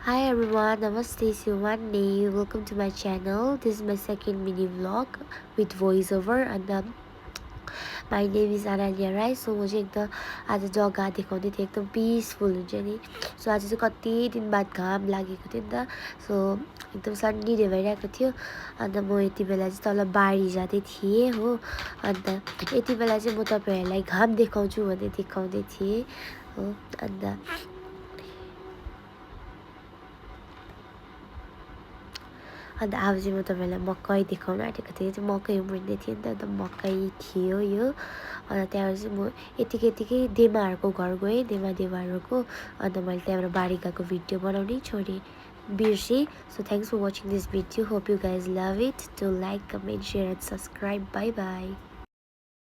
Hi everyone, Namaste Siwani. Welcome to my channel. This is my second mini vlog with voiceover and my name is Ananya Rai. So म चाहिँ एकदम आज जग्गा देखाउँदै थिएँ एकदम पिसफुल हुन्छ नि. सो आज चाहिँ कति दिन बाद घाम लागेको थियो नि त. सो एकदम सन्नी डे भइरहेको थियो. अन्त म यति बेला चाहिँ तल बारी जाँदै थिएँ हो. अन्त यति बेला चाहिँ म तपाईँहरूलाई घाम देखाउँछु भन्दै देखाउँदै थिएँ हो. अन्त अब चाहिँ म तपाईँलाई मकै देखाउन आँटेको थिएँ. चाहिँ मकै उम्रिँदै थियो नि त. अन्त मकै थियो यो. अन्त त्यहाँबाट चाहिँ म यतिकै देमाहरूको घर गएँ. देवाहरूको. अन्त मैले त्यहाँबाट बारी गएको भिडियो बनाउनै छोडेँ. बिर्सेँ. So thanks for watching this video. Hope you guys love it. Do like, comment, share and subscribe. Bye by.